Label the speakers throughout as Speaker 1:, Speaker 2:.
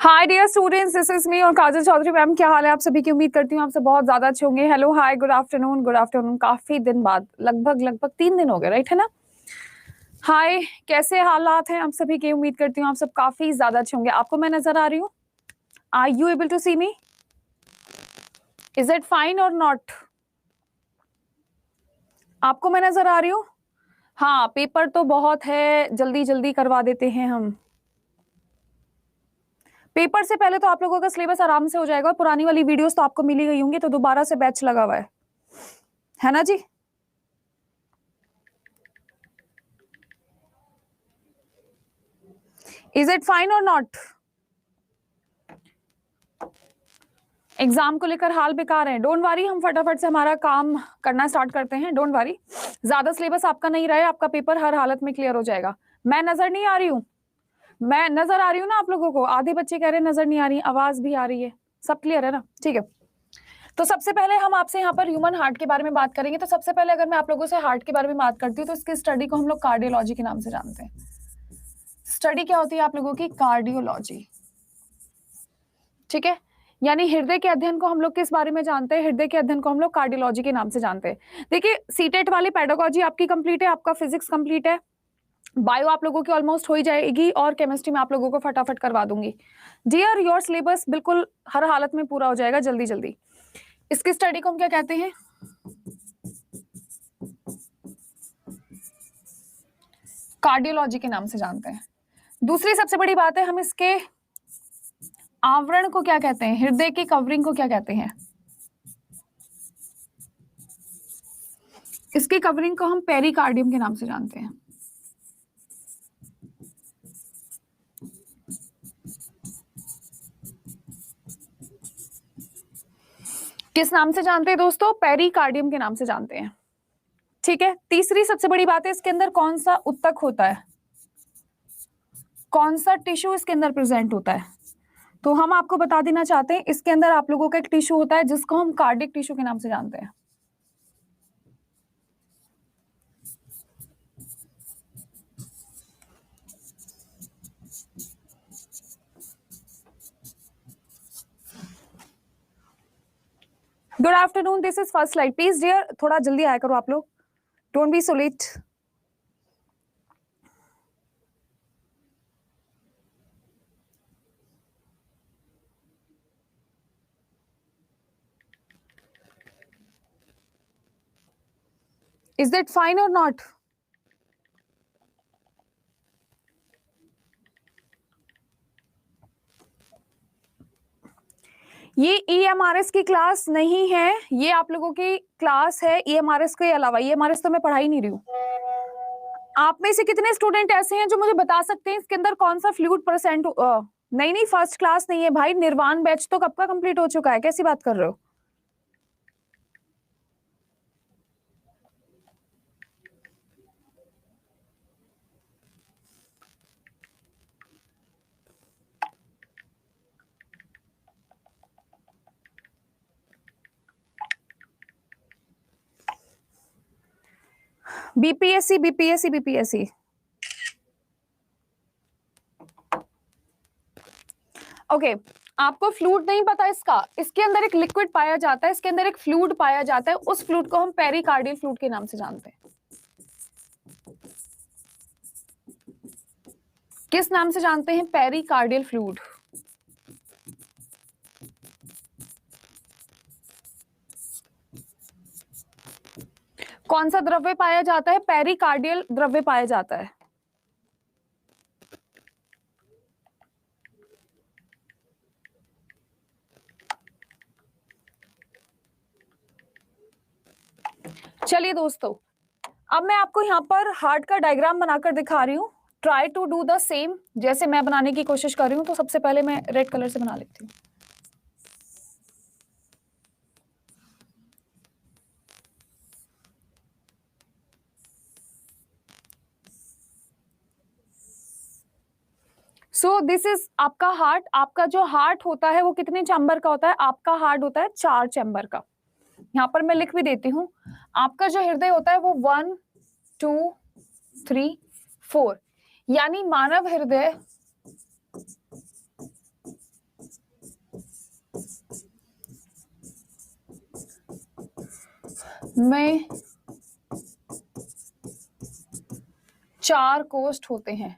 Speaker 1: Hi dear students, this is me और Kajal Chaudhary ma'am. क्या हाल है आप सभी की? उम्मीद करती हूँ आप सब बहुत ज्यादा अच्छे होंगे। हेलो, हाय, गुड आफ्टरनून। Good afternoon. काफी दिन बाद, लगभग 3 दिन हो गए, राइट है ना? हाय, कैसे हालात हैं आप सभी के? उम्मीद करती हूँ आप सब काफी ज्यादा अच्छे होंगे। आपको मैं नजर आ रही हूँ? Are you able to see me? Is it fine और नॉट? आपको मैं नजर आ रही हूँ? हाँ, पेपर तो बहुत है, जल्दी जल्दी करवा देते हैं हम। पेपर से पहले तो आप लोगों का सिलेबस आराम से हो जाएगा। पुरानी वाली वीडियोस तो आपको मिली गई होंगी, तो दोबारा से बैच लगा हुआ है ना जी? इज इट फाइन और नॉट? एग्जाम को लेकर हाल बेकार है। डोंट वरी, हम फटाफट से हमारा काम करना स्टार्ट करते हैं। डोंट वरी, ज्यादा सिलेबस आपका नहीं रहा है, आपका पेपर हर हालत में क्लियर हो जाएगा। मैं नजर नहीं आ रही हूँ? मैं नजर आ रही हूँ ना आप लोगों को? आधे बच्चे कह रहे हैं नजर नहीं आ रही, आवाज भी आ रही है, सब क्लियर है ना? ठीक है, तो सबसे पहले हम आपसे यहाँ पर ह्यूमन हार्ट के बारे में बात करेंगे। तो सबसे पहले अगर मैं आप लोगों से हार्ट के बारे में बात करती हूँ, तो इसकी स्टडी को हम लोग कार्डियोलॉजी के नाम से जानते हैं। स्टडी क्या होती है आप लोगों की? कार्डियोलॉजी। ठीक है, यानी हृदय के अध्ययन को हम लोग किस बारे में जानते हैं? हृदय के अध्ययन को हम लोग कार्डियोलॉजी के नाम से जानते हैं। देखिए, सीटेट वाली पेडागोजी आपकी कंप्लीट है, आपका फिजिक्स कंप्लीट है, बायो आप लोगों की ऑलमोस्ट हो ही जाएगी, और केमिस्ट्री में आप लोगों को फटाफट करवा दूंगी। डियर, योर सिलेबस बिल्कुल हर हालत में पूरा हो जाएगा जल्दी जल्दी। इसकी स्टडी को हम क्या कहते हैं? कार्डियोलॉजी के नाम से जानते हैं। दूसरी सबसे बड़ी बात है, हम इसके आवरण को क्या कहते हैं? हृदय की कवरिंग को क्या कहते हैं? इसकी कवरिंग को हम पेरिकार्डियम के नाम से जानते हैं। किस नाम से जानते हैं दोस्तों? पेरिकार्डियम के नाम से जानते हैं। ठीक है, तीसरी सबसे बड़ी बात है, इसके अंदर कौन सा उत्तक होता है? कौन सा टिश्यू इसके अंदर प्रेजेंट होता है? तो हम आपको बता देना चाहते हैं, इसके अंदर आप लोगों का एक टिश्यू होता है जिसको हम कार्डिक टिश्यू के नाम से जानते हैं। Good afternoon, this is first slide. Please dear, थोड़ा जल्दी आया करो आप लोग, don't be so late. Is that fine और नॉट? ये ईएमआरएस की क्लास नहीं है, ये आप लोगों की क्लास है ईएमआरएस के अलावा। ईएमआरएस तो मैं पढ़ा ही नहीं रही हूँ। आप में से कितने स्टूडेंट ऐसे हैं जो मुझे बता सकते हैं इसके अंदर कौन सा फ्लूइड परसेंट? नहीं नहीं, फर्स्ट क्लास नहीं है भाई, निर्वाण बैच तो कब का कंप्लीट हो चुका है, कैसी बात कर रहे हो? BPSC BPSC BPSC. ओके, आपको फ्लूइड नहीं पता इसका? इसके अंदर एक लिक्विड पाया जाता है, इसके अंदर एक फ्लूइड पाया जाता है, उस फ्लूइड को हम पेरिकार्डियल फ्लूइड के नाम से जानते हैं। किस नाम से जानते हैं? Pericardial fluid. कौन सा द्रव्य पाया जाता है? पेरिकार्डियल द्रव्य पाया जाता है। चलिए दोस्तों, अब मैं आपको यहाँ पर हार्ट का डायग्राम बनाकर दिखा रही हूँ। Try to do the same जैसे मैं बनाने की कोशिश कर रही हूँ। तो सबसे पहले मैं रेड कलर से बना लेती हूँ। सो दिस इज आपका हार्ट। आपका जो हार्ट होता है वो कितने चैम्बर का होता है? आपका हार्ट होता है 4 चैम्बर का। यहाँ पर मैं लिख भी देती हूँ, आपका जो हृदय होता है वो 1 2 3 4, यानी मानव हृदय में 4 कोस्ट होते हैं।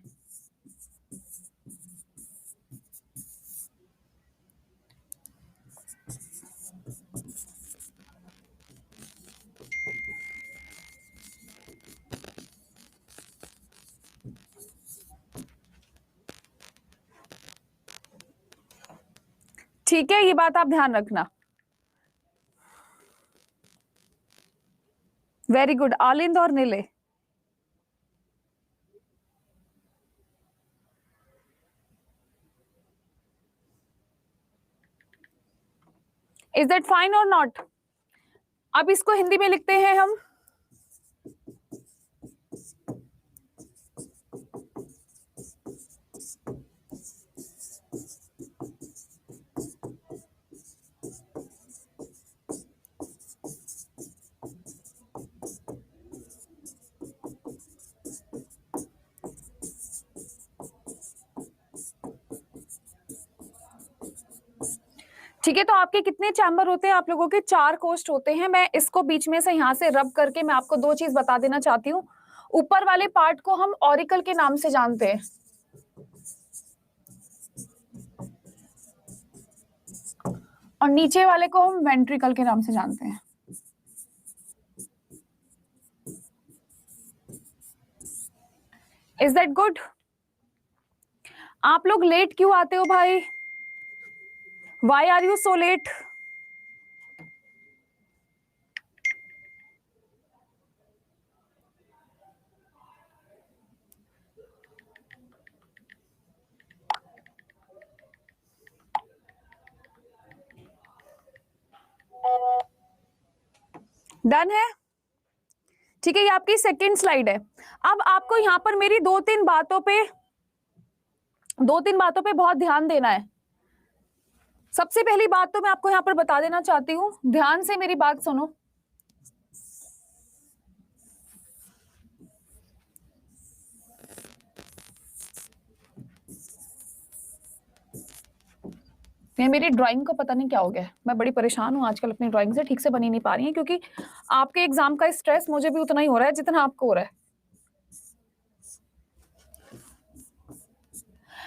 Speaker 1: ठीक है, ये बात आप ध्यान रखना। Very good. आलिंद और नीले, इज दैट फाइन और नॉट? अब इसको हिंदी में लिखते हैं हम। ठीक है, तो आपके कितने चैम्बर होते हैं? आप लोगों के 4 कोस्ट होते हैं। मैं इसको बीच में से यहां से रब करके मैं आपको 2 चीज बता देना चाहती हूँ। ऊपर वाले पार्ट को हम ऑरिकल के नाम से जानते हैं, और नीचे वाले को हम वेंट्रिकल के नाम से जानते हैं। Is that good? आप लोग लेट क्यों आते हो भाई? Why are you so late? Done है? ठीक है, ये आपकी सेकंड स्लाइड है। अब आपको यहां पर मेरी दो तीन बातों पे बहुत ध्यान देना है। सबसे पहली बात तो मैं आपको यहां पर बता देना चाहती हूं, ध्यान से मेरी बात सुनो। ये मेरी ड्राइंग को पता नहीं क्या हो गया है, मैं बड़ी परेशान हूं आजकल, अपनी ड्राइंग से ठीक से बनी नहीं पा रही है, क्योंकि आपके एग्जाम का स्ट्रेस मुझे भी उतना ही हो रहा है जितना आपको हो रहा है।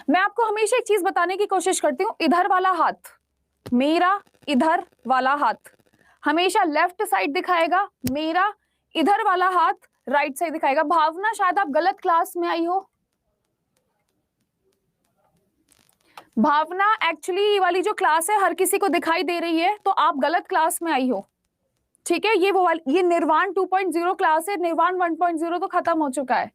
Speaker 1: मैं आपको हमेशा एक चीज बताने की कोशिश करती हूँ, इधर वाला हाथ, मेरा इधर वाला हाथ हमेशा लेफ्ट साइड दिखाएगा, मेरा इधर वाला हाथ राइट साइड दिखाएगा। भावना, शायद आप गलत क्लास में आई हो। भावना, एक्चुअली ये वाली जो क्लास है हर किसी को दिखाई दे रही है, तो आप गलत क्लास में आई हो। ठीक है, ये वो वाली, ये निर्वाण 2.0 क्लास है, निर्वाण 1.0 तो खत्म हो चुका है।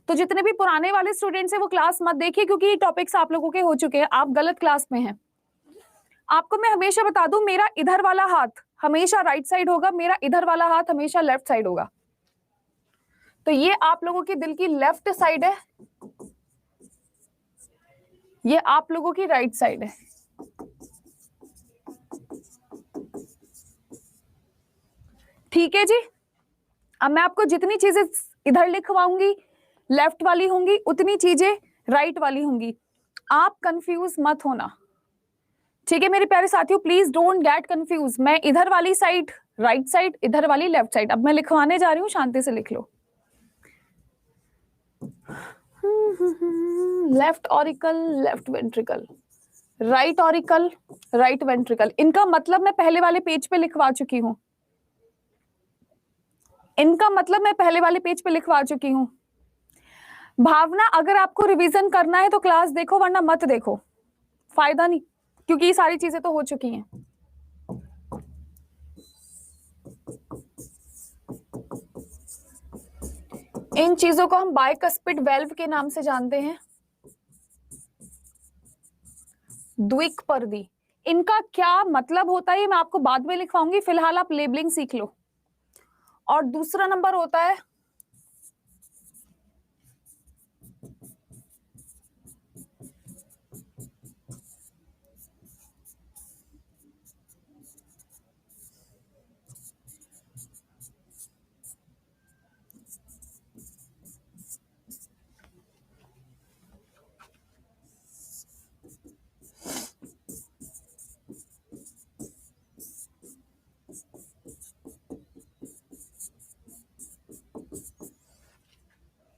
Speaker 1: तो जितने भी पुराने वाले स्टूडेंट्स हैं वो क्लास मत देखिए, क्योंकि ये टॉपिक्स आप लोगों के हो चुके हैं, आप गलत क्लास में हैं। आपको मैं हमेशा बता दूं, मेरा इधर वाला हाथ हमेशा राइट साइड होगा, मेरा इधर वाला हाथ हमेशा लेफ्ट साइड होगा। तो ये आप लोगों की दिल की लेफ्ट साइड है, ये आप लोगों की राइट साइड है। ठीक है जी। अब मैं आपको जितनी चीजें इधर लिखवाऊंगी लेफ्ट वाली होंगी, उतनी चीजें राइट वाली होंगी। आप कंफ्यूज मत होना, ठीक है मेरे प्यारे साथियों, प्लीज डोंट गेट कंफ्यूज। मैं इधर वाली साइड राइट साइड, इधर वाली लेफ्ट साइड। अब मैं लिखवाने जा रही हूँ, शांति से लिख लो। Left auricle, left ventricle, right auricle, right ventricle. इनका मतलब मैं पहले वाले पेज पे लिखवा चुकी हूँ, इनका मतलब मैं पहले वाले पेज पे लिखवा चुकी हूँ। भावना, अगर आपको रिवीजन करना है तो क्लास देखो, वरना मत देखो, फायदा नहीं, क्योंकि ये सारी चीजें तो हो चुकी हैं। इन चीजों को हम बाइकस्पिड वेल्व के नाम से जानते हैं, द्विकपर्दी। इनका क्या मतलब होता है ये मैं आपको बाद में लिखवाऊंगी, फिलहाल आप लेबलिंग सीख लो। और दूसरा नंबर होता है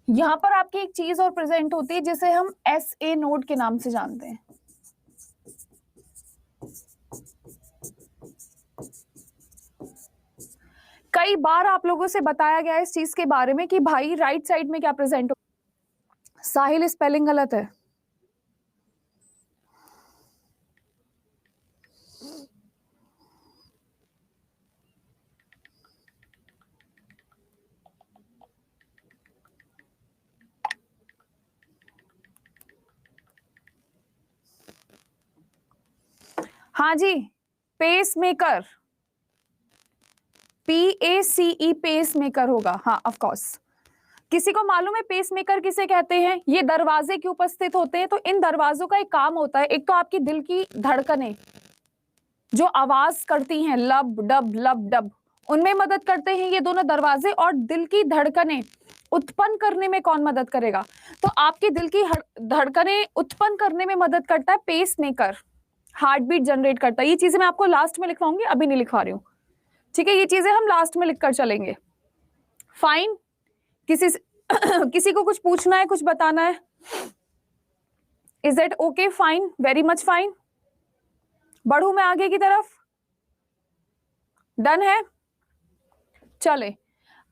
Speaker 1: यहां पर आपकी एक चीज और प्रेजेंट होती है जिसे हम SA नोड के नाम से जानते हैं। कई बार आप लोगों से बताया गया है इस चीज के बारे में कि भाई राइट साइड में क्या प्रेजेंट हो। साहिल, स्पेलिंग गलत है। हाँ जी, pace maker, PACE pace maker होगा। हाँ ऑफ कोर्स। किसी को मालूम है पेस मेकर किसे कहते हैं? ये दरवाजे क्यों उपस्थित होते हैं? तो इन दरवाजों का एक काम होता है, एक तो आपकी दिल की धड़कनें जो आवाज करती हैं लब डब, उनमें मदद करते हैं ये दोनों दरवाजे। और दिल की धड़कनें उत्पन्न करने में कौन मदद करेगा? तो आपकी दिल की धड़कनें उत्पन्न करने में मदद करता है pacemaker, heartbeat generate करता है। ये चीजें मैं आपको लास्ट में लिखवाऊंगी, अभी नहीं लिखवा रही हूँ, ठीक है? ये चीजें हम लास्ट में लिखकर चलेंगे। फाइन। किसी किसी को कुछ पूछना है, कुछ बताना है? Is that okay? Fine, very much fine. बढ़ू मैं आगे की तरफ? डन है? चले,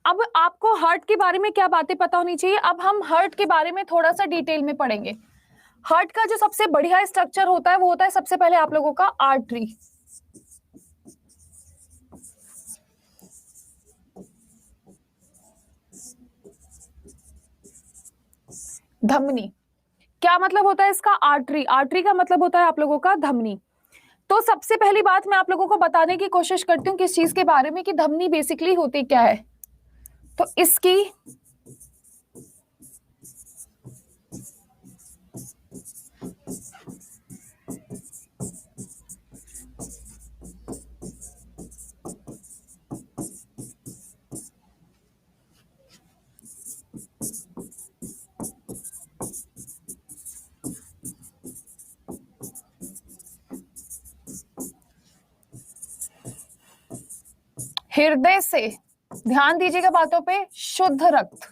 Speaker 1: अब आपको हार्ट के बारे में क्या बातें पता होनी चाहिए। अब हम हार्ट के बारे में थोड़ा सा डिटेल में पढ़ेंगे। हार्ट का जो सबसे बढ़िया स्ट्रक्चर होता है वो होता है सबसे पहले आप लोगों का आर्टरी, धमनी। क्या मतलब होता है इसका? आर्टरी। आर्टरी का मतलब होता है आप लोगों का धमनी। तो सबसे पहली बात मैं आप लोगों को बताने की कोशिश करती हूँ किस चीज के बारे में, कि धमनी बेसिकली होती क्या है। तो इसकी हृदय से, ध्यान दीजिएगा बातों पे, शुद्ध रक्त।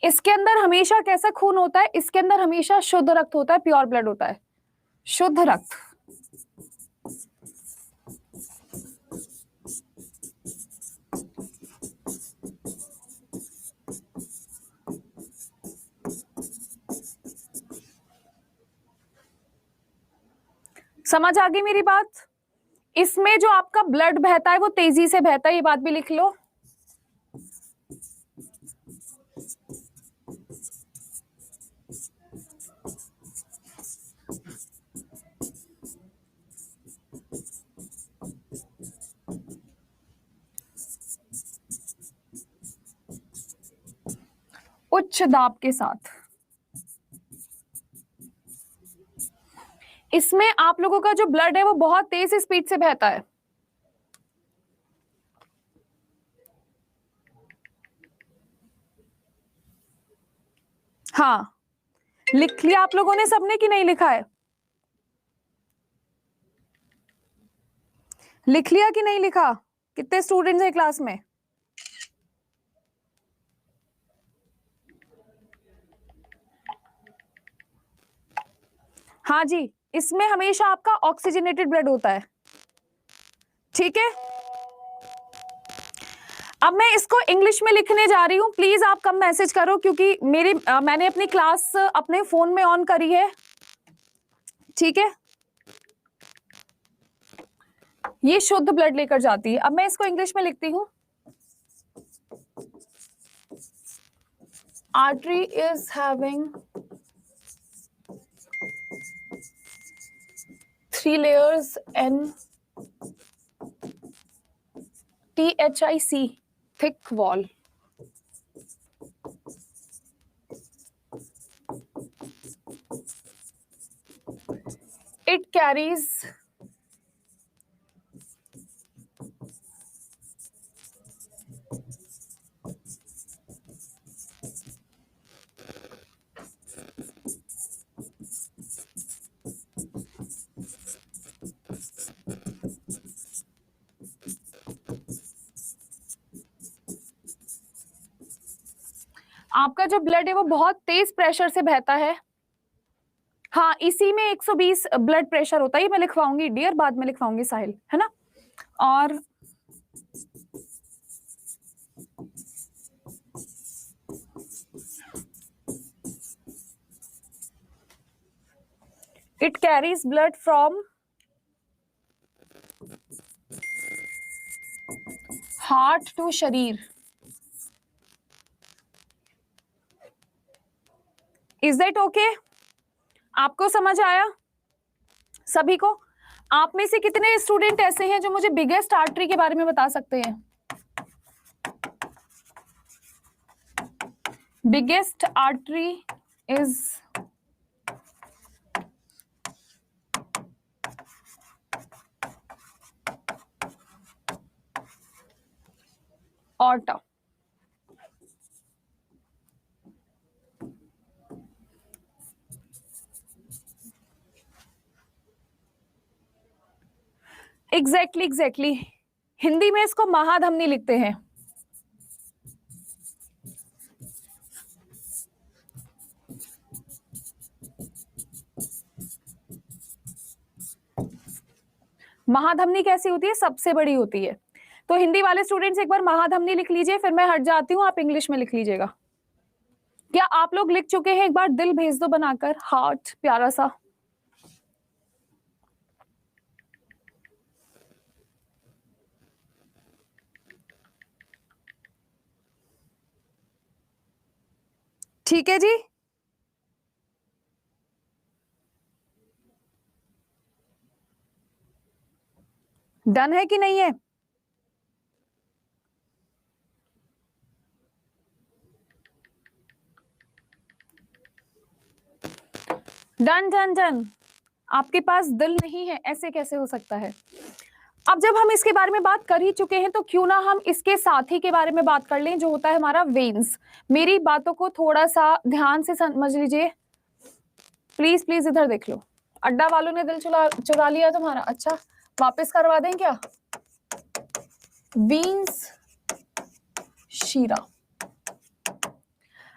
Speaker 1: इसके अंदर हमेशा कैसा खून होता है? इसके अंदर हमेशा शुद्ध रक्त होता है, प्योर ब्लड होता है, शुद्ध रक्त। समझ आ गई मेरी बात? इसमें जो आपका ब्लड बहता है वो तेजी से बहता है, ये बात भी लिख लो। उच्च दाब के साथ। इसमें आप लोगों का जो ब्लड है वो बहुत तेज स्पीड से बहता है। हाँ, लिख लिया आप लोगों ने सबने कि नहीं लिखा है? लिख लिया कि नहीं लिखा? कितने स्टूडेंट्स हैं क्लास में? हाँ जी, इसमें हमेशा आपका ऑक्सीजनेटेड ब्लड होता है, ठीक है? अब मैं इसको इंग्लिश में लिखने जा रही हूं, प्लीज आप कम मैसेज करो क्योंकि मैंने अपनी क्लास अपने फोन में ऑन करी है, ठीक है? ये शुद्ध ब्लड लेकर जाती है। अब मैं इसको इंग्लिश में लिखती हूं। Artery is having 3 layers NTHIC, thick wall. It carries आपका जो ब्लड है वो बहुत तेज प्रेशर से बहता है। हाँ, इसी में 120 ब्लड प्रेशर होता है। ये मैं लिखवाऊंगी डियर, बाद में लिखवाऊंगी साहिल, है ना। और it carries blood from heart to शरीर। Is that okay? आपको समझ आया सभी को? आप में से कितने स्टूडेंट ऐसे हैं जो मुझे बिगेस्ट आर्टरी के बारे में बता सकते हैं? Biggest artery is aorta. Exactly Hindi में इसको महाधमनी लिखते हैं। महाधमनी कैसी होती है? सबसे बड़ी होती है। तो हिंदी वाले स्टूडेंट्स एक बार महाधमनी लिख लीजिए, फिर मैं हट जाती हूँ, आप इंग्लिश में लिख लीजिएगा। क्या आप लोग लिख चुके हैं? एक बार दिल भेज दो बनाकर, हार्ट प्यारा सा। ठीक है जी, डन है कि नहीं है? Done done done. आपके पास दिल नहीं है, ऐसे कैसे हो सकता है? अब जब हम इसके बारे में बात कर ही चुके हैं तो क्यों ना हम इसके साथी के बारे में बात कर लें, जो होता है हमारा वेन्स। मेरी बातों को थोड़ा सा ध्यान से समझ लीजिए प्लीज प्लीज। इधर देख लो, अड्डा वालों ने दिल चुरा लिया तुम्हारा। अच्छा, वापस करवा दें क्या? वेन्स, शीरा।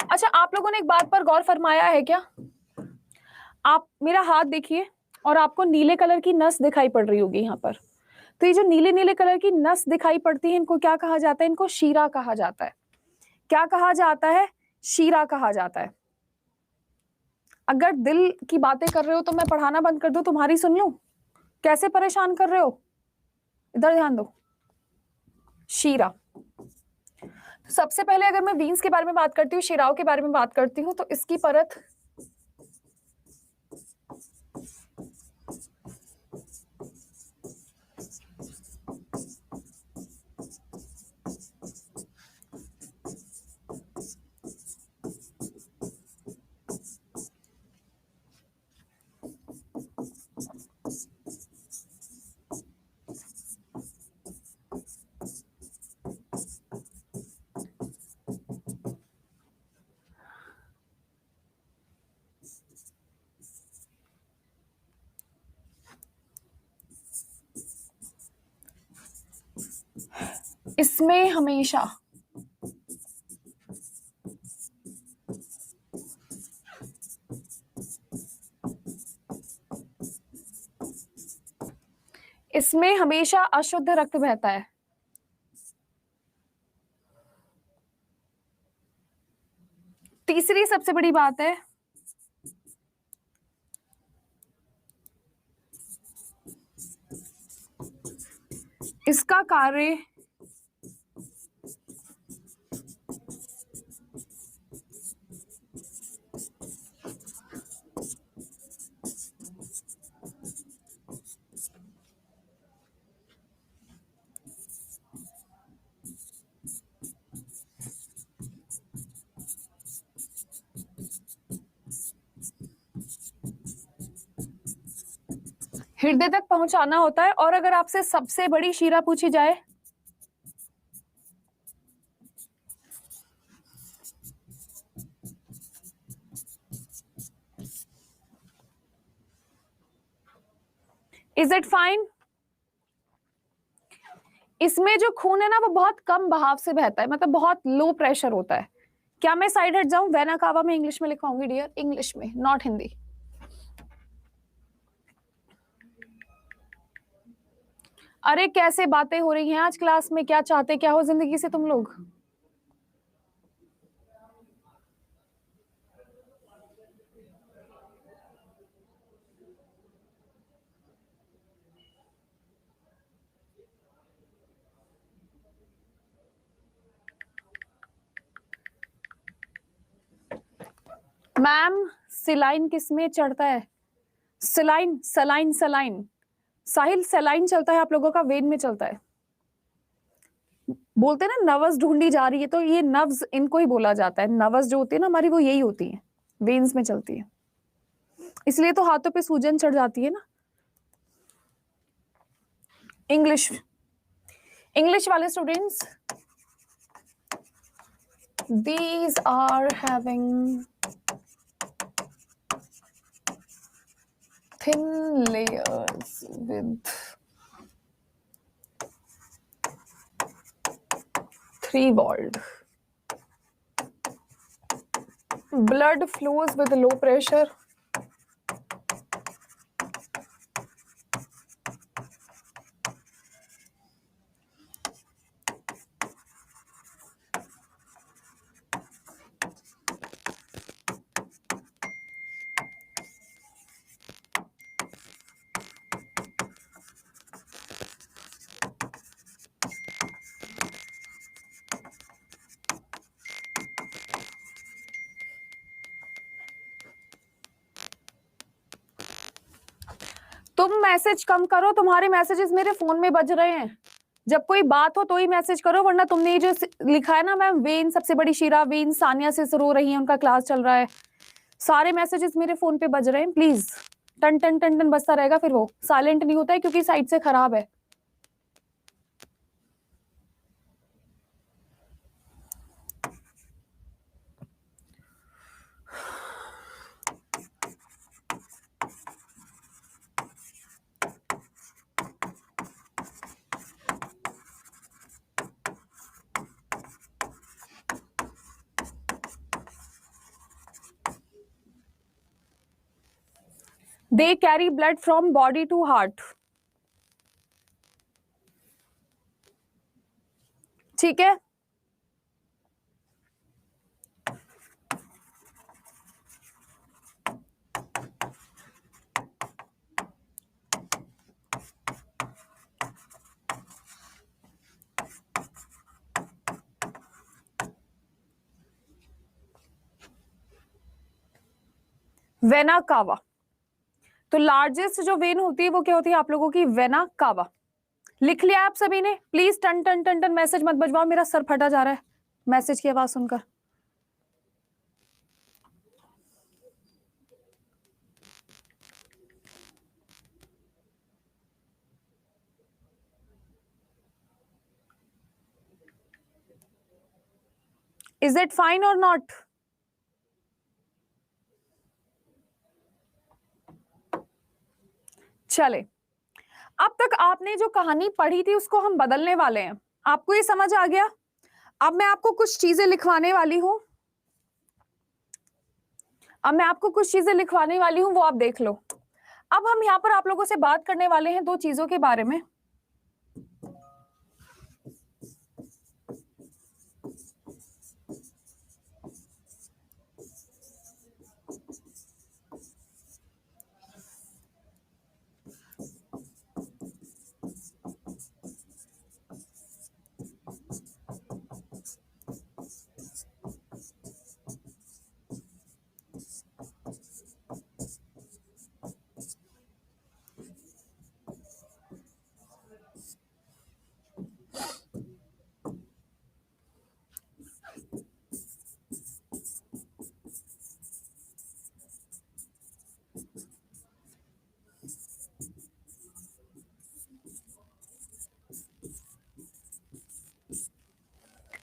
Speaker 1: अच्छा, आप लोगों ने एक बात पर गौर फरमाया है क्या? आप मेरा हाथ देखिए और आपको नीले कलर की नस दिखाई पड़ रही होगी यहाँ पर। तो ये जो नीले नीले कलर की नस दिखाई पड़ती है, इनको क्या कहा जाता है? इनको शीरा कहा जाता है। क्या कहा जाता है? शीरा कहा जाता है। अगर दिल की बातें कर रहे हो तो मैं पढ़ाना बंद कर दूं, तुम्हारी सुन लूं? कैसे परेशान कर रहे हो? इधर ध्यान दो, शीरा। तो सबसे पहले अगर मैं वीन्स के बारे में बात करती हूँ, शिराओं के बारे में बात करती हूँ, तो इसकी परत इसमें हमेशा अशुद्ध रक्त बहता है। तीसरी सबसे बड़ी बात है, इसका कार्य हृदय तक पहुंचाना होता है। और अगर आपसे सबसे बड़ी शीरा पूछी जाए, इज इट फाइन? इसमें जो खून है ना वो बहुत कम बहाव से बहता है, मतलब बहुत लो प्रेशर होता है। क्या मैं साइड हट जाऊं? वेना कावा में इंग्लिश में लिखवाऊंगी डियर, इंग्लिश में, नॉट हिंदी। अरे कैसे बातें हो रही हैं आज क्लास में, क्या चाहते क्या हो जिंदगी से तुम लोग? मैम सिलाइन किस में चढ़ता है? Saline, saline, saline. Sahil saline चलता है आप लोगों का, वेन में चलता है। बोलते हैं ना नर्वस ढूंढी जा रही है, तो ये नर्व्स इनको ही बोला जाता है। नर्वस जो होती है ना हमारी, वो यही होती है, वेन्स में चलती है, इसलिए तो हाथों पे सूजन चढ़ जाती है ना। इंग्लिश, इंग्लिश वाले students, these are having thin layers with 3 walled. Blood flows with low pressure. तुम मैसेज कम करो, तुम्हारे मैसेजेस मेरे फोन में बज रहे हैं। जब कोई बात हो तो ही मैसेज करो, वरना तुमने ये जो लिखा है ना मैम, वेन सबसे बड़ी शीरा, वेन सानिया से रो रही है, उनका क्लास चल रहा है, सारे मैसेजेस मेरे फोन पे बज रहे हैं। प्लीज, टन टन टन टन बजता रहेगा, फिर वो साइलेंट नहीं होता है क्योंकि साइड से खराब है। They carry blood from body to heart. ठीक है, वेना कावा। तो लार्जेस्ट जो वेन होती है वो क्या होती है आप लोगों की? Vena cava. लिख लिया आप सभी ने? प्लीज टन टन टन टन मैसेज मत बजवाओ, मेरा सर फटा जा रहा है मैसेज की आवाज सुनकर। इज इट फाइन और नॉट? चले, अब तक आपने जो कहानी पढ़ी थी उसको हम बदलने वाले हैं। आपको ये समझ आ गया? अब मैं आपको कुछ चीजें लिखवाने वाली हूं, वो आप देख लो। अब हम यहाँ पर आप लोगों से बात करने वाले हैं 2 चीजों के बारे में।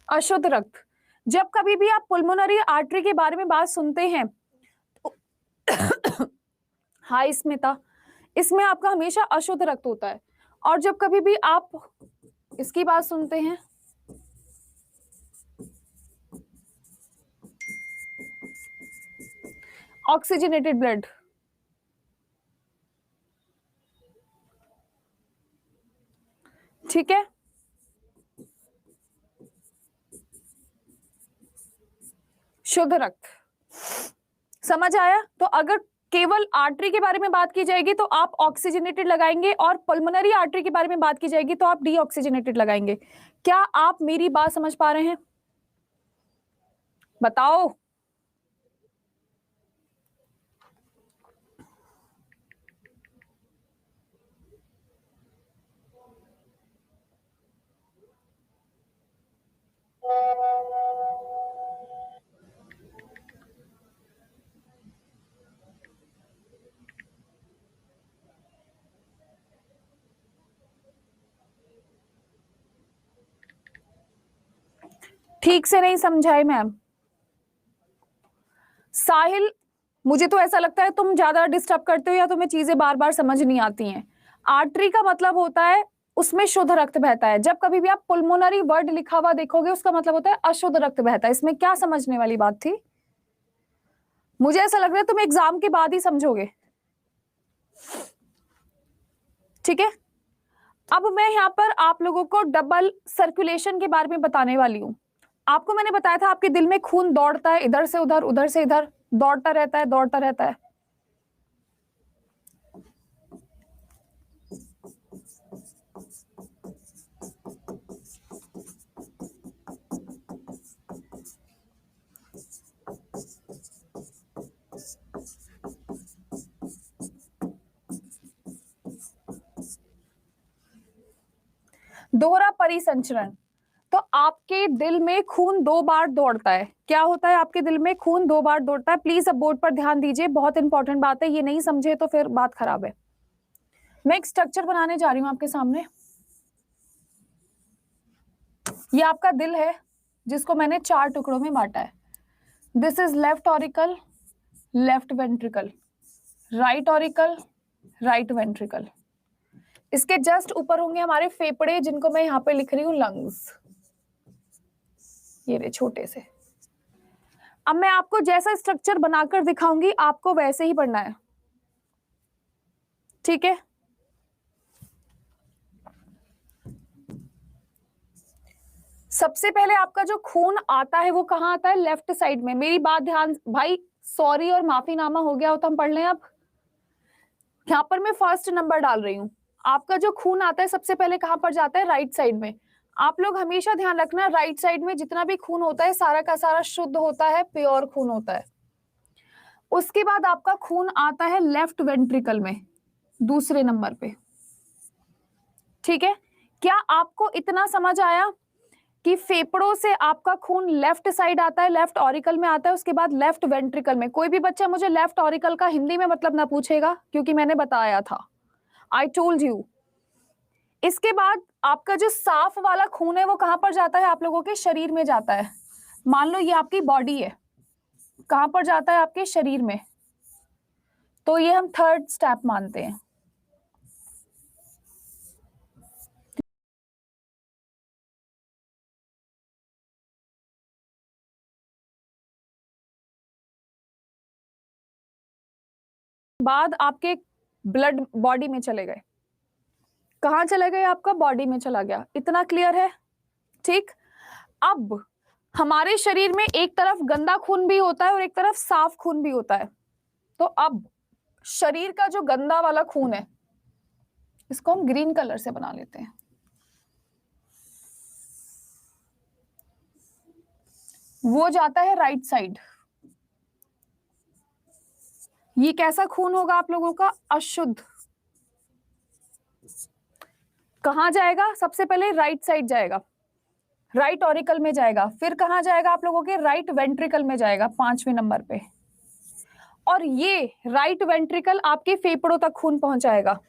Speaker 1: अशुद्ध रक्त, जब कभी भी आप पुल्मोनरी आर्टरी के बारे में बात सुनते हैं, हाय स्मिता, इसमें आपका हमेशा अशुद्ध रक्त होता है। और जब कभी भी आप इसकी बात सुनते हैं, ऑक्सीजनेटेड ब्लड। ठीक है, शुद्ध रक्त। समझ आया? तो अगर केवल आर्टरी के बारे में बात की जाएगी तो आप ऑक्सीजनेटेड लगाएंगे, और पल्मोनरी आर्टरी के बारे में बात की जाएगी तो आप डीऑक्सीजनेटेड लगाएंगे। क्या आप मेरी बात समझ पा रहे हैं? बताओ। ठीक से नहीं समझाई मैम। साहिल, मुझे तो ऐसा लगता है तुम ज्यादा डिस्टर्ब करते हो या तुम्हें चीजें बार बार समझ नहीं आती हैं। आर्टरी का मतलब होता है उसमें शुद्ध रक्त बहता है। जब कभी भी आप पुल्मोनरी वर्ड लिखा हुआ देखोगे उसका मतलब होता है अशुद्ध रक्त बहता है। इसमें क्या समझने वाली बात थी? मुझे ऐसा लग रहा है तुम एग्जाम के बाद ही समझोगे। ठीक है, अब मैं यहाँ पर आप लोगों को डबल सर्कुलेशन के बारे में बताने वाली हूँ। आपको मैंने बताया था आपके दिल में खून दौड़ता है, इधर से उधर, उधर से इधर, दौड़ता रहता है, दौड़ता रहता है। दोहरा परिसंचरण। तो आपके दिल में खून 2 बार दौड़ता है। क्या होता है? आपके दिल में खून 2 बार दौड़ता है। प्लीज अब बोर्ड पर ध्यान दीजिए, बहुत इंपॉर्टेंट बात है, ये नहीं समझे तो फिर बात खराब है। मैं एक स्ट्रक्चर बनाने जा रही हूं आपके सामने। ये आपका दिल है जिसको मैंने 4 टुकड़ों में बांटा है। This is left auricle, left ventricle, right auricle, right ventricle. इसके जस्ट ऊपर होंगे हमारे फेफड़े, जिनको मैं यहाँ पे लिख रही हूँ लंग्स, ये रे छोटे से। अब मैं आपको जैसा स्ट्रक्चर बनाकर दिखाऊंगी आपको वैसे ही पढ़ना है। ठीक है, सबसे पहले आपका जो खून आता है वो कहाँ आता है? लेफ्ट साइड में। मेरी बात ध्यान, भाई सॉरी और माफीनामा हो गया हो तो हम पढ़ लें। अब यहाँ पर मैं फर्स्ट नंबर डाल रही हूँ। आपका जो खून आता है सबसे पहले कहाँ पर जाता है? राइट साइड में। आप लोग हमेशा ध्यान रखना, राइट साइड में जितना भी खून होता है सारा का सारा शुद्ध होता है, प्योर खून होता है। उसके बाद आपका खून आता है लेफ्ट वेंट्रिकल में, दूसरे नंबर पे। ठीक है, क्या आपको इतना समझ आया कि फेफड़ों से आपका खून लेफ्ट साइड आता है, लेफ्ट ऑरिकल में आता है, उसके बाद लेफ्ट वेंट्रिकल में। कोई भी बच्चा मुझे लेफ्ट ऑरिकल का हिंदी में मतलब ना पूछेगा क्योंकि मैंने बताया था, आई टोल्ड यू। इसके बाद आपका जो साफ वाला खून है वो कहां पर जाता है? आप लोगों के शरीर में जाता है। मान लो ये आपकी बॉडी है, कहां पर जाता है? आपके शरीर में। तो ये हम थर्ड स्टेप मानते हैं। बाद आपके ब्लड बॉडी में चले गए। कहां चले गए? आपका बॉडी में चला गया। इतना क्लियर है? ठीक, अब हमारे शरीर में एक तरफ गंदा खून भी होता है और एक तरफ साफ खून भी होता है। तो अब शरीर का जो गंदा वाला खून है इसको हम ग्रीन कलर से बना लेते हैं। वो जाता है राइट साइड। ये कैसा खून होगा आप लोगों का? अशुद्ध। कहां जाएगा? सबसे पहले राइट साइड जाएगा, राइट ऑरिकल में जाएगा, फिर कहां जाएगा? आप लोगों के राइट वेंट्रिकल में जाएगा, 5वें नंबर पे। और ये राइट वेंट्रिकल आपके फेफड़ों तक खून पहुंचाएगा।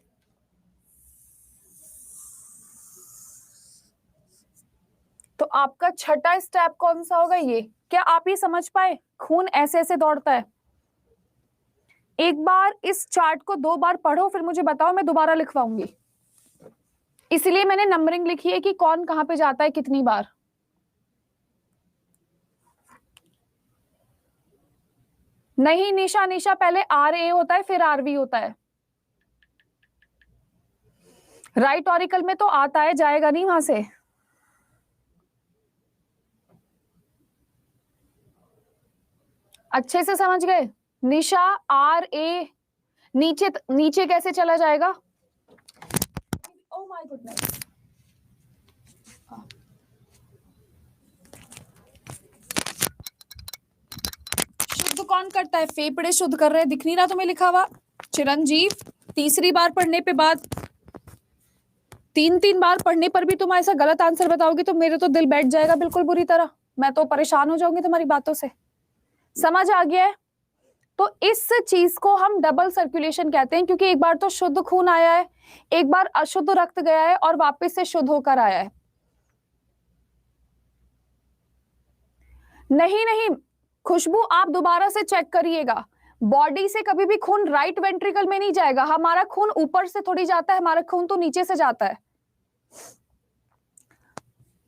Speaker 1: तो आपका छठा स्टेप कौन सा होगा? ये। क्या आप ये समझ पाए? खून ऐसे ऐसे दौड़ता है। एक बार इस चार्ट को 2 बार पढ़ो फिर मुझे बताओ, मैं दोबारा लिखवाऊंगी। इसलिए मैंने नंबरिंग लिखी है कि कौन कहां पे जाता है कितनी बार। नहीं निशा, निशा पहले RA होता है फिर RV होता है। राइट ऑरिकल में तो आता है, जाएगा नहीं वहां से। अच्छे से समझ गए? निशा RA नीचे नीचे कैसे चला जाएगा? Oh my goodness. शुद्ध कौन करता है? फेफड़े शुद्ध कर रहे हैं, दिख नहीं रहा तुम्हें लिखा हुआ? चिरंजीव, तीसरी बार पढ़ने पे बाद 3 बार पढ़ने पर भी तुम ऐसा गलत आंसर बताओगे तो मेरे तो दिल बैठ जाएगा बिल्कुल बुरी तरह। मैं तो परेशान हो जाऊंगी तुम्हारी बातों से। समझ आ गया है? तो इस चीज को हम डबल सर्कुलेशन कहते हैं, क्योंकि एक बार तो शुद्ध खून आया है, एक बार अशुद्ध रक्त गया है और वापस से शुद्ध होकर आया है। नहीं नहीं खुशबू, आप दोबारा से चेक करिएगा। बॉडी से कभी भी खून राइट वेंट्रिकल में नहीं जाएगा। हमारा खून ऊपर से थोड़ी जाता है, हमारा खून तो नीचे से जाता है।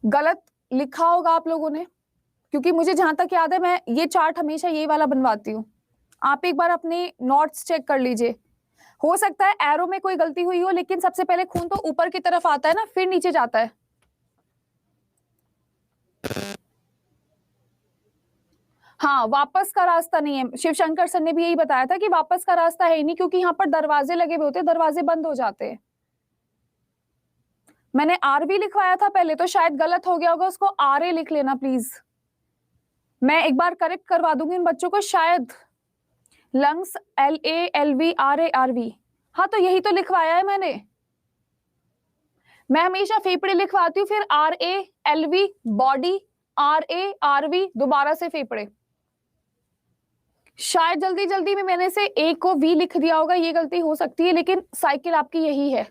Speaker 1: गलत लिखा होगा आप लोगों ने, क्योंकि मुझे जहां तक याद है मैं ये चार्ट हमेशा ये वाला बनवाती हूँ। आप एक बार अपने नोट्स चेक कर लीजिए। हो सकता है एरो में कोई गलती हुई हो, लेकिन सबसे पहले खून तो ऊपर की तरफ आता है ना, फिर नीचे जाता है। हाँ, वापस का रास्ता नहीं है। शिव शंकर सर ने भी यही बताया था कि वापस का रास्ता है ही नहीं, क्योंकि यहाँ पर दरवाजे लगे हुए होते हैं, दरवाजे बंद हो जाते हैं। मैंने RV लिखवाया था पहले, तो शायद गलत हो गया होगा, उसको RA लिख लेना प्लीज। मैं एक बार करेक्ट करवा दूंगी इन बच्चों को। शायद lungs LA LV RA RV, हाँ तो यही तो लिखवाया है मैंने। मैं हमेशा फेफड़े लिखवाती हूँ, फिर RA LV body, RA RV दोबारा से फेफड़े। शायद जल्दी जल्दी में मैंने से A को V लिख दिया होगा, ये गलती हो सकती है, लेकिन साइकिल आपकी यही है।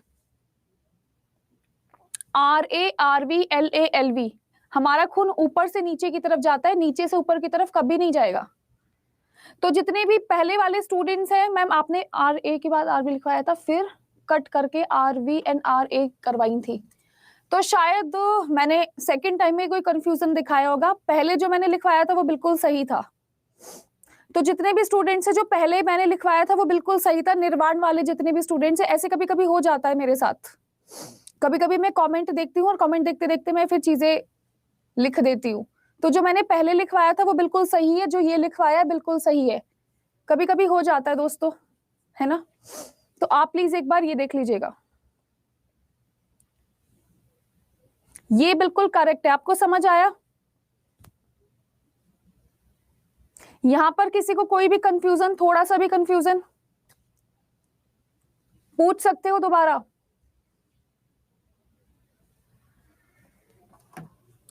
Speaker 1: RA RV LA LV, हमारा खून ऊपर से नीचे की तरफ जाता है, नीचे से ऊपर की तरफ कभी नहीं जाएगा। तो जितने भी पहले वाले स्टूडेंट्स हैं, मैम आपने RA के बाद RV लिखवाया था, फिर कट करके RV एंड RA करवाई थी, तो शायद मैंने सेकंड टाइम में कोई कंफ्यूजन दिखाया होगा। पहले जो मैंने लिखवाया था वो बिल्कुल सही था। तो जितने भी स्टूडेंट्स हैं जो पहले मैंने लिखवाया था वो बिल्कुल सही था। निर्वाण वाले जितने भी स्टूडेंट्स हैं, ऐसे कभी कभी हो जाता है मेरे साथ। कभी कभी मैं कमेंट देखती हूँ और कमेंट देखते देखते मैं फिर चीजें लिख देती हूँ। तो जो मैंने पहले लिखवाया था वो बिल्कुल सही है, जो ये लिखवाया है बिल्कुल सही है। कभी कभी हो जाता है दोस्तों, है ना? तो आप प्लीज एक बार ये देख लीजिएगा, ये बिल्कुल करेक्ट है। आपको समझ आया? यहां पर किसी को कोई भी कंफ्यूजन, थोड़ा सा भी कंफ्यूजन पूछ सकते हो दोबारा।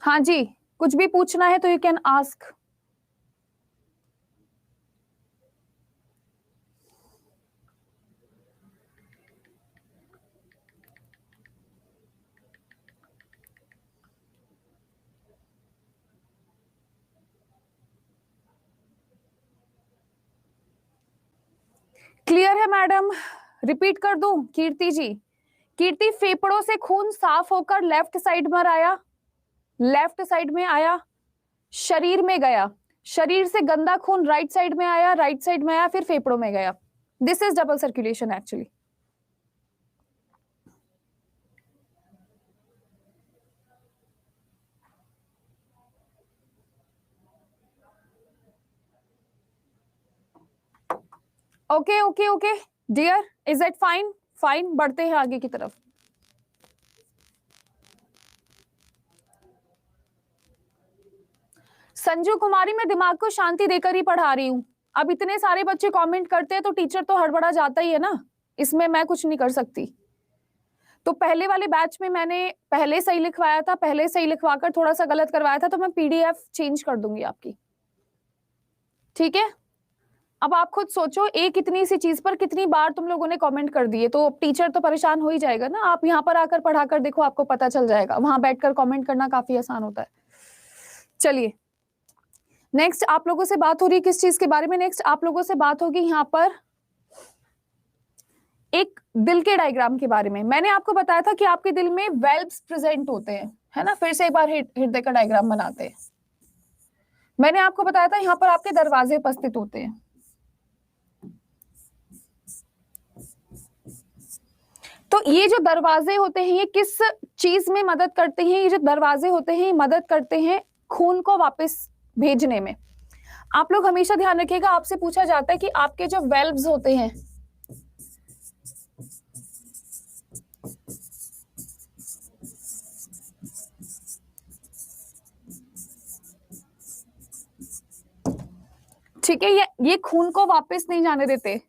Speaker 1: हाँ जी, कुछ भी पूछना है तो यू कैन आस्क। क्लियर है मैडम? रिपीट कर दूं कीर्ति जी? कीर्ति, फेफड़ों से खून साफ होकर लेफ्ट साइड में आया, लेफ्ट साइड में आया, शरीर में गया, शरीर से गंदा खून राइट साइड में आया, राइट साइड में आया, फिर फेफड़ों में गया। This is double circulation actually. Okay okay okay dear, is it fine? Fine, बढ़ते हैं आगे की तरफ। संजू कुमारी, मैं दिमाग को शांति देकर ही पढ़ा रही हूँ। अब इतने सारे बच्चे कमेंट करते हैं तो टीचर तो हड़बड़ा जाता ही है ना, इसमें मैं कुछ नहीं कर सकती। तो पहले वाले बैच में मैंने पहले सही लिखवाया था, पहले सही लिखवाकर थोड़ा सा गलत करवाया था, तो मैं PDF चेंज कर दूंगी आपकी, ठीक है? अब आप खुद सोचो, एक इतनी सी चीज पर कितनी बार तुम लोगों ने कमेंट कर दिए, तो टीचर तो परेशान हो ही जाएगा ना। आप यहाँ पर आकर पढ़ाकर देखो, आपको पता चल जाएगा। वहां बैठकर कमेंट करना काफी आसान होता है। चलिए नेक्स्ट आप लोगों से बात हो रही है किस चीज के बारे में? नेक्स्ट आप लोगों से बात होगी यहाँ पर एक दिल के डायग्राम के बारे में। मैंने आपको बताया था कि आपके दिल में वेल्व्स प्रेजेंट होते हैं, है ना? फिर से एक बार हृदय का डायग्राम बनाते हैं। मैंने आपको बताया था यहाँ पर आपके दरवाजे उपस्थित होते हैं। तो ये जो दरवाजे होते हैं ये किस चीज में मदद करते हैं? ये जो दरवाजे होते हैं ये मदद करते हैं खून को वापस भेजने में। आप लोग हमेशा ध्यान रखिएगा, आपसे पूछा जाता है कि आपके जो वेल्व्स होते हैं, ठीक है, ये खून को वापस नहीं जाने देते।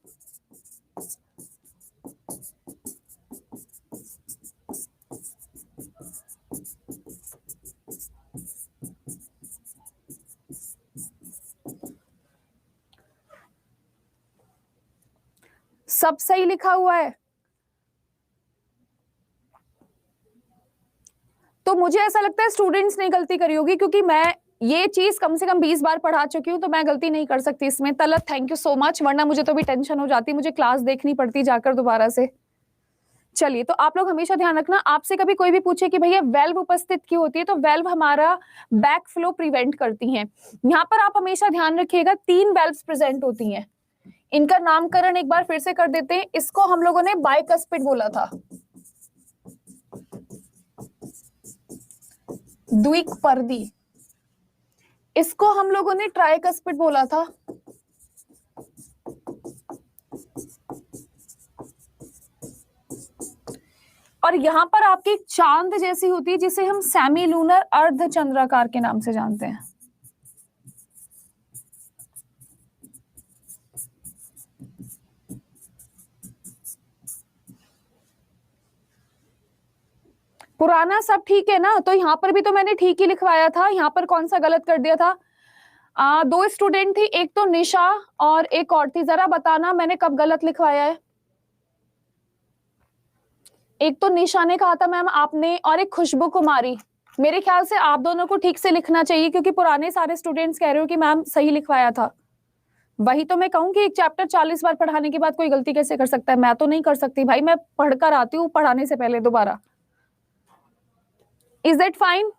Speaker 1: सब सही लिखा हुआ है। तो मुझे ऐसा लगता है स्टूडेंट्स ने गलती करी होगी, क्योंकि मैं ये चीज कम से कम 20 बार पढ़ा चुकी हूँ, तो मैं गलती नहीं कर सकती इसमें। Talat thank you so much, वरना मुझे तो भी टेंशन हो जाती, मुझे क्लास देखनी पड़ती जाकर दोबारा से। चलिए, तो आप लोग हमेशा ध्यान रखना, आपसे कभी कोई भी पूछे कि भैया वेल्व उपस्थित क्यों होती है, तो वेल्व हमारा बैक फ्लो प्रिवेंट करती हैं। यहाँ पर आप हमेशा ध्यान रखिएगा 3 वेल्व्स प्रेजेंट होती हैं। इनका नामकरण एक बार फिर से कर देते हैं। इसको हम लोगों ने बाइकस्पिड बोला था, द्विपर्दी। इसको हम लोगों ने ट्राइकस्पिड बोला था, और यहां पर आपकी एक चांद जैसी होती है जिसे हम सेमी लूनर अर्धचंद्राकार के नाम से जानते हैं। पुराना सब ठीक है ना? तो यहाँ पर भी तो मैंने ठीक ही लिखवाया था, यहाँ पर कौन सा गलत कर दिया था? 2 स्टूडेंट थी, एक तो निशा और एक और थी, जरा बताना मैंने कब गलत लिखवाया है। एक तो निशा ने कहा था मैम आपने, और एक खुशबू कुमारी। मेरे ख्याल से आप दोनों को ठीक से लिखना चाहिए, क्योंकि पुराने सारे स्टूडेंट्स कह रहे हो कि मैम सही लिखवाया था। वही तो मैं कहूँ कि एक चैप्टर 40 बार पढ़ाने के बाद कोई गलती कैसे कर सकता है? मैं तो नहीं कर सकती भाई, मैं पढ़कर आती हूँ पढ़ाने से पहले दोबारा। Is that fine?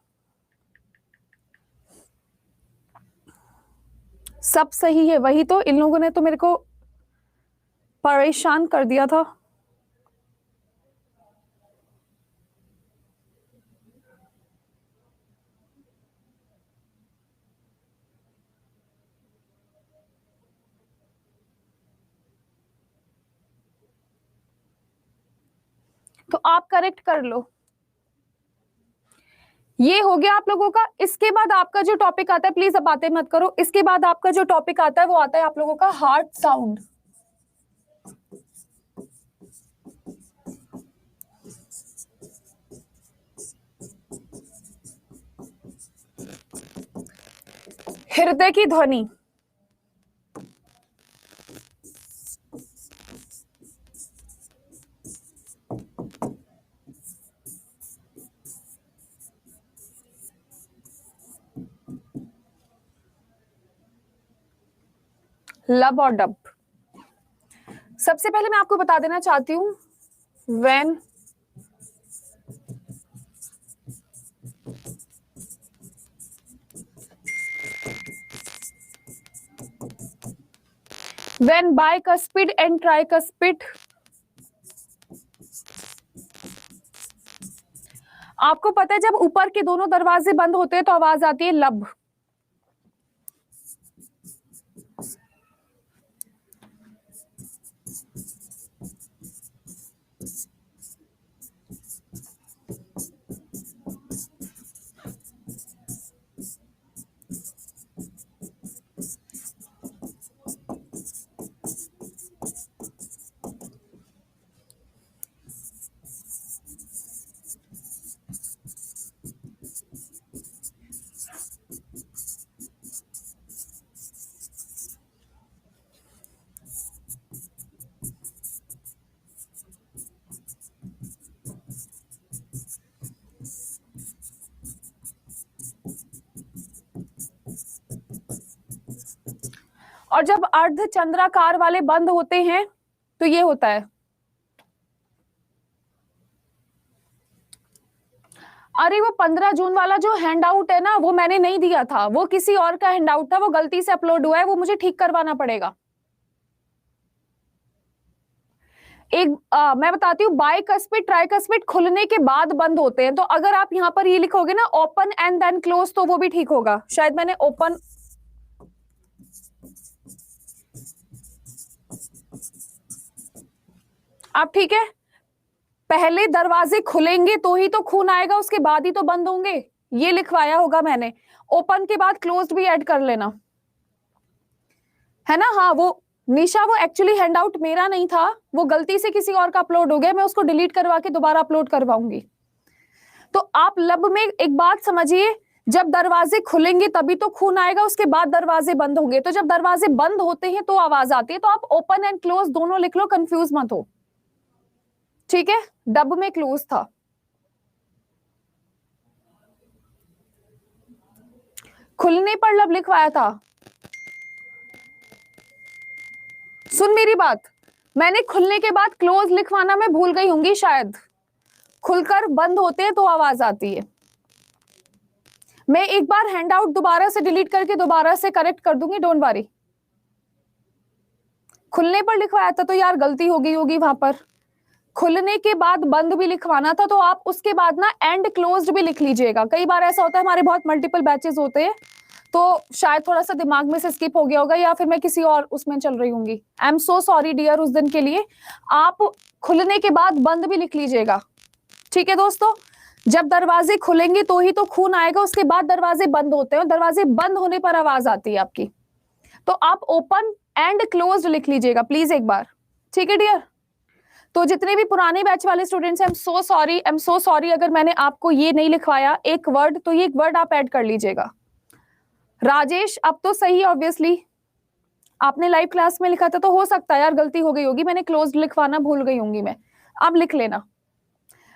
Speaker 1: सब सही है। वही तो, इन लोगों ने तो मेरे को परेशान कर दिया था। तो आप करेक्ट कर लो। ये हो गया आप लोगों का। इसके बाद आपका जो टॉपिक आता है, प्लीज अब बातें मत करो, इसके बाद आपका जो टॉपिक आता है वो आता है आप लोगों का हार्ट साउंड। हृदय की ध्वनि। लब और डब। सबसे पहले मैं आपको बता देना चाहती हूं, when bicuspid and tricuspid, आपको पता है जब ऊपर के दोनों दरवाजे बंद होते हैं तो आवाज आती है लब। और जब अर्धचंद्राकार वाले बंद होते हैं तो ये होता है। अरे वो 15 जून वाला जो हैंड आउट है ना, वो मैंने नहीं दिया था, वो किसी और का हैंड आउट था, वो गलती से अपलोड हुआ है, वो मुझे ठीक करवाना पड़ेगा। मैं बताती हूँ, बाइकस्पिड ट्राइकस्पिड खुलने के बाद बंद होते हैं, तो अगर आप यहाँ पर ये लिखोगे ना ओपन एंड देन क्लोज, तो वो भी ठीक होगा। शायद मैंने ओपन, आप ठीक है, पहले दरवाजे खुलेंगे तो ही तो खून आएगा, उसके बाद ही तो बंद होंगे, ये लिखवाया होगा मैंने। ओपन के बाद क्लोज्ड भी ऐड कर लेना, है ना। हाँ, वो निशा, वो एक्चुअली हैंडआउट मेरा नहीं था, वो गलती से किसी और का अपलोड हो गया, मैं उसको डिलीट करवा के दोबारा अपलोड करवाऊंगी। तो आप लब में एक बात समझिए, जब दरवाजे खुलेंगे तभी तो खून आएगा, उसके बाद दरवाजे बंद होंगे। तो जब दरवाजे बंद होते हैं तो आवाज आती है, तो आप ओपन एंड क्लोज दोनों लिख लो, कंफ्यूज मत हो, ठीक है। डब में क्लोज था, खुलने पर लब लिखवाया था। सुन मेरी बात, मैंने खुलने के बाद क्लोज लिखवाना मैं भूल गई होंगी शायद, खुलकर बंद होते हैं तो आवाज आती है। मैं एक बार हैंडआउट दोबारा से डिलीट करके दोबारा से करेक्ट कर दूंगी, डोंट वरी। खुलने पर लिखवाया था तो यार गलती हो गई होगी वहां पर, खुलने के बाद बंद भी लिखवाना था, तो आप उसके बाद ना एंड क्लोज्ड भी लिख लीजिएगा। कई बार ऐसा होता है, हमारे बहुत मल्टीपल बैचेस होते हैं, तो शायद थोड़ा सा दिमाग में से स्किप हो गया होगा, या फिर मैं किसी और उसमें चल रही होंगी। I am so sorry dear उस दिन के लिए। आप खुलने के बाद बंद भी लिख लीजिएगा, ठीक है दोस्तों। जब दरवाजे खुलेंगे तो ही तो खून आएगा, उसके बाद दरवाजे बंद होते हैं, दरवाजे बंद होने पर आवाज आती है आपकी। तो आप ओपन एंड क्लोज्ड लिख लीजिएगा प्लीज एक बार, ठीक है डियर। तो जितने भी पुराने बैच वाले स्टूडेंट्स हैं, आई एम सो सॉरी अगर मैंने आपको ये नहीं लिखवाया एक वर्ड, तो ये एक वर्ड आप ऐड कर लीजिएगा। राजेश, अब तो सही, ऑब्वियसली आपने लाइव क्लास में लिखा था, तो हो सकता है यार गलती हो गई होगी, मैंने क्लोज्ड लिखवाना भूल गई होंगी मैं। अब लिख लेना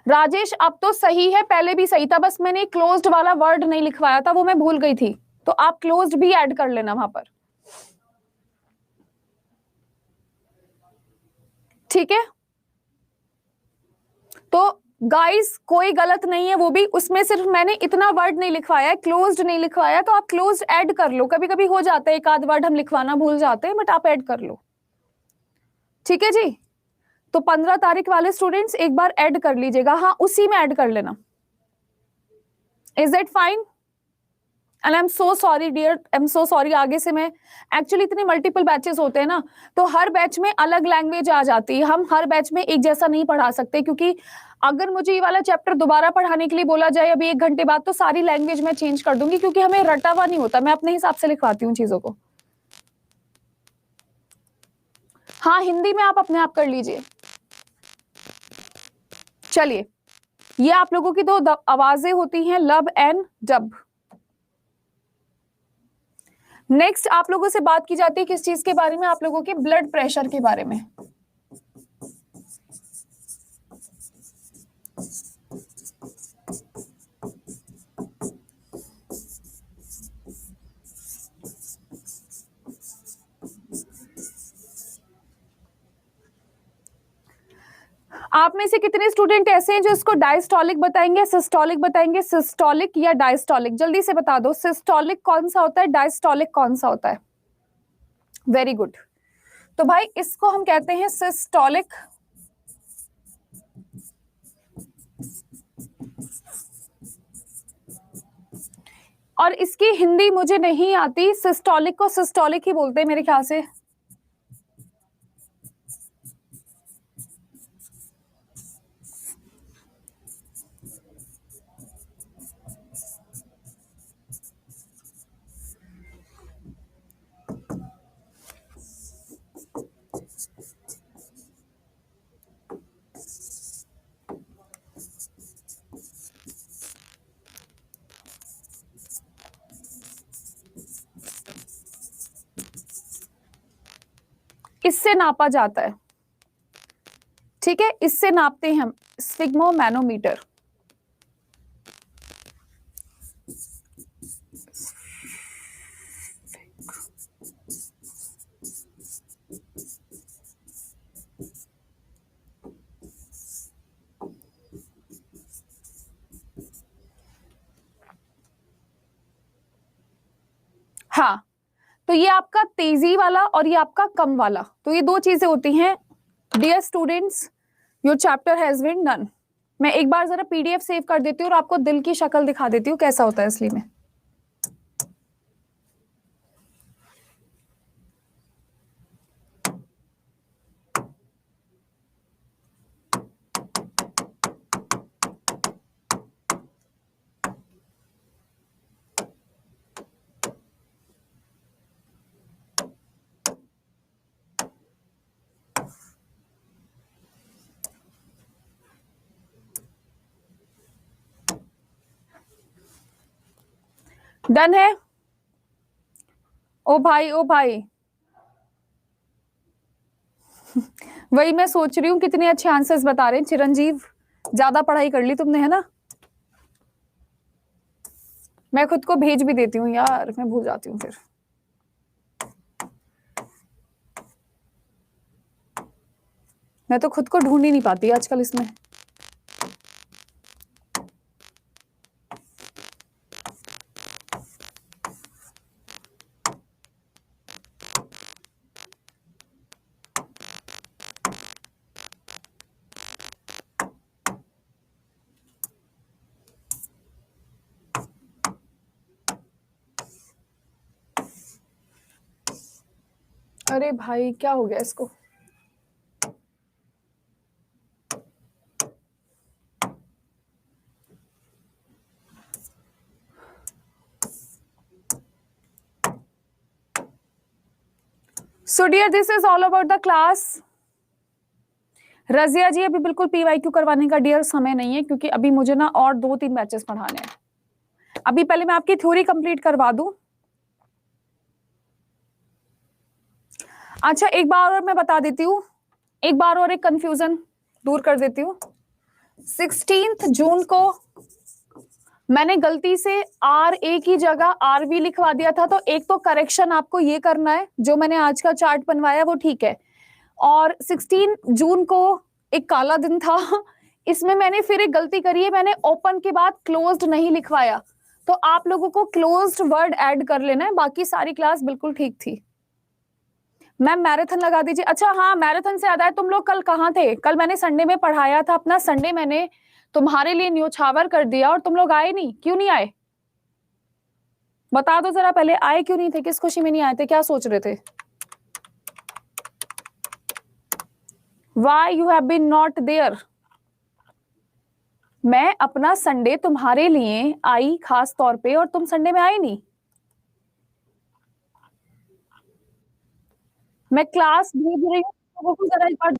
Speaker 1: राजेश, अब तो सही है, पहले भी सही था, बस मैंने क्लोज्ड वाला वर्ड नहीं लिखवाया था, वो मैं भूल गई थी, तो आप क्लोज्ड भी ऐड कर लेना वहां पर, ठीक है। तो गाइस कोई गलत नहीं है, वो भी उसमें सिर्फ मैंने इतना वर्ड नहीं लिखवाया, क्लोज्ड नहीं लिखवाया, तो आप क्लोज्ड ऐड कर लो। कभी कभी हो जाता है एक आध वर्ड हम लिखवाना भूल जाते हैं, बट आप ऐड कर लो, ठीक है जी। तो 15 तारीख वाले स्टूडेंट्स एक बार ऐड कर लीजिएगा, हाँ उसी में ऐड कर लेना। Is that fine? And I am so sorry dear, I am so sorry. आगे से मैं एक्चुअली, इतने मल्टीपल बैचेस होते हैं ना, तो हर बैच में अलग लैंग्वेज आ जाती है, हम हर बैच में एक जैसा नहीं पढ़ा सकते, क्योंकि अगर मुझे ये वाला चैप्टर दोबारा पढ़ाने के लिए बोला जाए अभी 1 घंटे बाद, तो सारी लैंग्वेज मैं चेंज कर दूंगी, क्योंकि हमें रटा हुआ नहीं होता, मैं अपने हिसाब से लिखवाती हूँ चीजों को। हाँ हिंदी में आप अपने आप कर लीजिए। चलिए, ये आप लोगों की दो आवाजें होती हैं, लब एंड डब। नेक्स्ट आप लोगों से बात की जाती है किस चीज के बारे में? आप लोगों के ब्लड प्रेशर के बारे में। आप में से कितने स्टूडेंट ऐसे हैं जो इसको डायस्टोलिक बताएंगे, सिस्टोलिक बताएंगे? सिस्टोलिक या डायस्टोलिक, जल्दी से बता दो। सिस्टोलिक कौन सा होता है, डायस्टोलिक कौन सा होता है? Very good. तो भाई इसको हम कहते हैं सिस्टोलिक, और इसकी हिंदी मुझे नहीं आती। सिस्टोलिक को सिस्टोलिक ही बोलते हैं मेरे ख्याल से। इससे नापा जाता है, ठीक है, इससे नापते हैं हम, स्फिग्मोमैनोमीटर। हाँ, तो ये आपका तेजी वाला और ये आपका कम वाला, तो ये दो चीजें होती हैं dear students, your chapter has been done. मैं एक बार जरा पीडीएफ सेव कर देती हूँ और आपको दिल की शक्ल दिखा देती हूँ कैसा होता है असली में। डन है? ओ भाई ओ भाई वही मैं सोच रही हूँ, कितने अच्छे आंसर्स बता रहे हैं चिरंजीव। ज्यादा पढ़ाई कर ली तुमने, है ना? मैं खुद को भेज भी देती हूँ यार, मैं भूल जाती हूँ फिर। मैं तो खुद को ढूंढ ही नहीं पाती आजकल इसमें। अरे भाई क्या हो गया इसको? So dear, this is all about the class. Razia जी, अभी बिल्कुल पीवाईक्यू करवाने का डियर समय नहीं है, क्योंकि अभी मुझे ना और 2-3 बैचेस पढ़ाने हैं। अभी पहले मैं आपकी थ्योरी कंप्लीट करवा दूं। अच्छा, एक बार और मैं बता देती हूँ, एक बार और एक कंफ्यूजन दूर कर देती हूँ। 16 जून को मैंने गलती से RA की जगह RV लिखवा दिया था, तो एक तो करेक्शन आपको ये करना है, जो मैंने आज का चार्ट बनवाया वो ठीक है। और 16 जून को एक काला दिन था, इसमें मैंने फिर एक गलती करी है, मैंने ओपन के बाद क्लोज्ड नहीं लिखवाया, तो आप लोगों को क्लोज्ड वर्ड ऐड कर लेना है। बाकी सारी क्लास बिल्कुल ठीक थी। मैम मैराथन लगा दीजिए। अच्छा हाँ, मैराथन से याद आया, तुम लोग कल कहाँ थे? कल मैंने संडे में पढ़ाया था अपना, संडे मैंने तुम्हारे लिए न्योछावर कर दिया और तुम लोग आए नहीं। क्यों नहीं आए? बता दो जरा, पहले आए क्यों नहीं थे? किस खुशी में नहीं आए थे? क्या सोच रहे थे? Why you have been not there? मैं अपना संडे तुम्हारे लिए आई खास तौर पे, और तुम संडे में आए नहीं। मैं क्लास भेज रही हूँ लोगों को, जरा एक बार।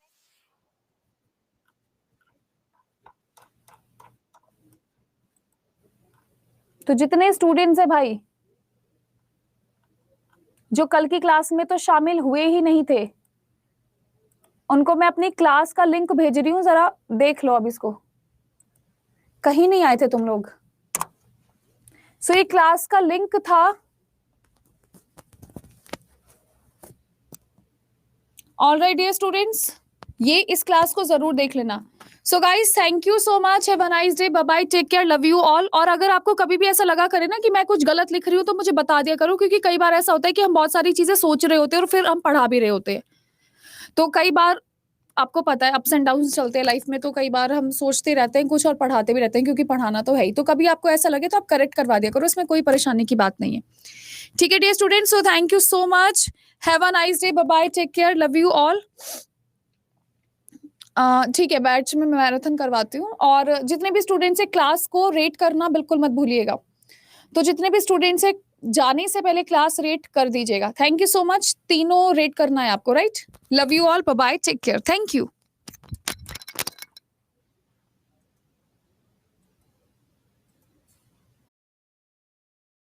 Speaker 1: तो जितने स्टूडेंट्स है भाई, जो कल की क्लास में तो शामिल हुए ही नहीं थे, उनको मैं अपनी क्लास का लिंक भेज रही हूँ, जरा देख लो अब इसको। कहीं नहीं आए थे तुम लोग। सो ये क्लास का लिंक था। ऑलराइट डियर स्टूडेंट्स, ये इस क्लास को जरूर देख लेना। So guys, thank you so much, have a nice day, bye bye, take care, love you all. और अगर आपको कभी भी ऐसा लगा करे ना कि मैं कुछ गलत लिख रही हूँ, तो मुझे बता दिया करो, क्योंकि कई बार ऐसा होता है कि हम बहुत सारी चीजें सोच रहे होते हैं और फिर हम पढ़ा भी रहे होते हैं। तो कई बार आपको पता है अप्स एंड डाउन चलते हैं लाइफ में, तो कई बार हम सोचते रहते हैं कुछ और पढ़ाते भी रहते हैं, क्योंकि पढ़ाना तो है ही। तो कभी आपको ऐसा लगे तो आप करेक्ट करवा दिया करो, इसमें कोई परेशानी की बात नहीं है। ठीक है dear students, so thank you so much, have a nice day, bye bye, take care, love you all. ठीक है, बैच में मैराथन करवाती हूँ, और जितने भी स्टूडेंट्स है क्लास को रेट करना बिल्कुल मत भूलिएगा। तो जितने भी स्टूडेंट्स है जाने से पहले क्लास रेट कर दीजिएगा। थैंक यू सो मच, तीनों रेट करना है आपको, right? Love you all, bye bye, take care, thank you.